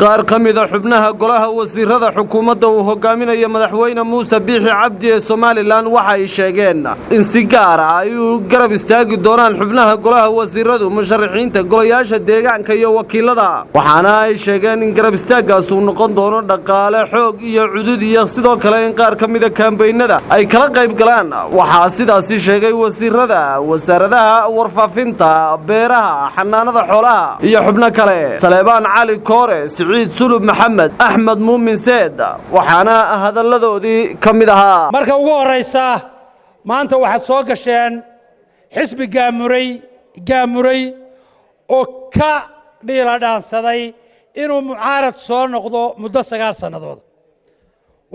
qaar ka mid ah xubnaha golaha wasiirada xukuumadda uu hogaaminayo madaxweyne Muuse Biixi Cabdi ee Soomaaliland waxa ay sheegeen in si gaar ah ay u garab istaagi doonaan xubnaha golaha wasiiradu musharaxiinta golayaasha deegaanka iyo wakiilada waxaana ay sheegeen in garab istaagaas uu noqon doono dhaqaale xoog iyo cudud iyo sidoo kale in qaar ka mid ah kambeynada ay kala qayb galaan waxa sidaas sheegay wasiirada wasaaradaha warfaafinta beeraha xanaanada xoolaha iyo xubno kale Saleebaan Cali Koore Siciid Sulub Maxamed Axmed Muumin Seed waxaana hadalladoodii kamid ahaa marka ugu horeysa maanta waxaad soo gasheen xisbi gaamuray oo ka dhiiladhaansaday inuu mucaarad soo noqdo muddo 9 sanadood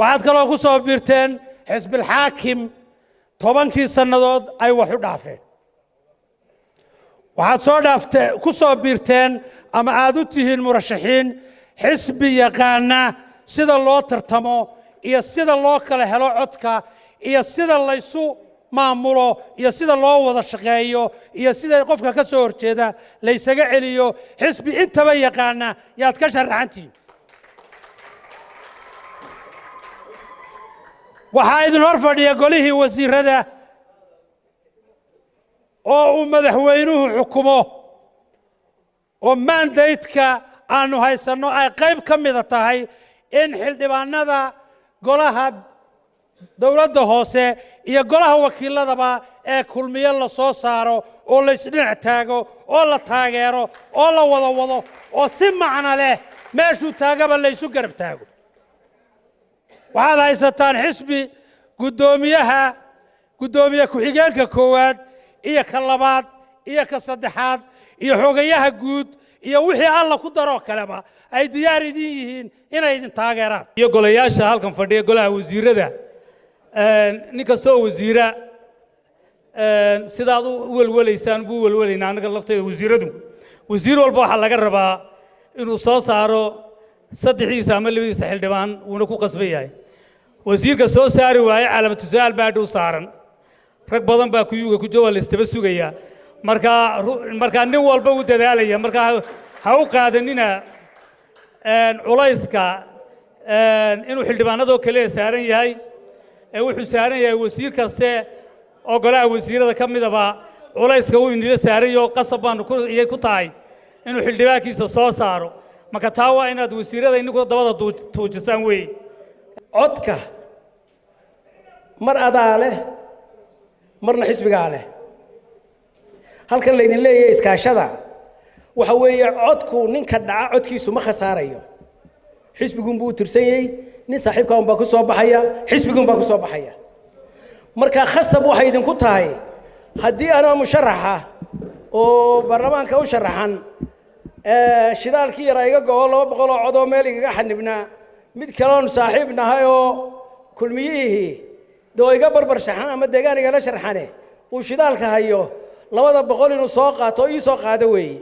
waxaad kaloo ku soo biirteen xisbil xaakim 10 sanadood ay wax u dhaafeen waxaad ku soo biirteen ama aad u tihiin murashaxiin xisbi yaqaana sida loo tartamo iyo sida loo kala helo codka iyo sida la isu maamulo iyo sida loo wada shaqeeyo iyo sida qofka ka soo horjeeda la isaga celiyo xisbi intaba yaqaana yaad ka sharaxantiin waxaa idin hor fadhiya golihii wasiirada oo uu madaxweynuhu xukumo oo mandate-ka aanu haysanno ay qayb ka mid tahay in xildhibaanada golaha dawladda hoose iyo golaha wakiiladaba ee kulmiye la soo saaro oo la isdhinac taago oo la taageero oo la wado oo si macno leh meeshuu taagaba la isu garab taago waxaad haysataan xisbi gudoomiye ku-xigeenka koowaad iyo ka labaad iyo ka saddexaad iyo xogayaha guud iyo wixii alla ku daro kaleba ay diyaar idin yihiin inay idin taageeraan iyo golayaasha halkan fadhiya golaha wasiirada nin kastoo wasiira sidaad u walwalaysaan buu walwalaynaa anaga lafteeda wasiir walba waxaa laga rabaa inuu soo saaro 3 ama 2 xildhibaan uuna ku qasban yahay wasiirka soo saari waayay calaamad su'aal baa dhow saaran rag badan baa kuyuga ku jawaal istaba sugaya marka nin walba uu dadaalaya marka ha u qaadanina culayska inuu xildhibaanadoo kale saaran yahay wuxuu saaran yahay wasiir kaste oo golaha wasiirada ka midaba culayska uu inila saaran yahay qasab baan ku tahay inuu xildhibaankiisa soo saaro marka taa waa inaad wasiirada inagu dabada tuujisaan weey codka mar adaale marna xisbiga leh halkan leedin leeyahay iskaashada waxa weeye codku ninka dhaca codkiisu ma khasaarayo xisbigun buu tirsanayay nin saaxiibka uu baa ku soo baxaya xisbigun baa ku soo baxaya marka khasab waxa idin ku tahay hadii ana musharaxa oo baarlamaanka u sharaxan shidaalkii yar iga go'o 200 oo cod oo meel iga xanibna mid kale oo saaxiibnahay oo kulmiyihii dooiga barbar shaxan ama deegaaniga la sharxane uu shidaalka hayo 200 inuu soo qaato ii soo qaado weey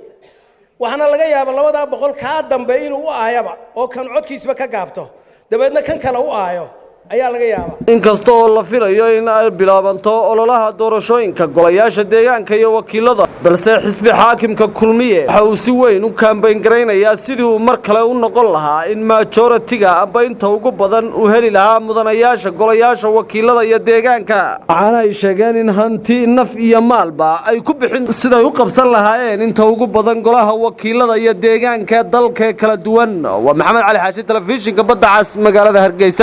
waxana laga yaabaa 200 ka dambe inuu u aayaba oo kan codkiisba ka gaabto dabeedna kan kale u aayo ayaa laga yaabaa inkastoo la filayo in ay bilaabanto ololaha doorashooyinka golayaasha deegaanka iyo wakiilada balse xisbi xaakimka kulmiye waxa uu si weyn u kaambeyn gareynayaa sidii uu mar kale u noqon lahaa in majority-ga amba inta ugu badan uu heli lahaa mudanayaasha golayaasha wakiilada iyo deegaanka waxaana ay sheegeen in hanti naf iyo maalba ay ku bixin siday u qabsan lahaayeen inta ugu badan golaha wakiilada iyo deegaanka dalka kala duwan waa Maxamed Cali Xaashi telefishinka badda cas magaalada Hargeysa.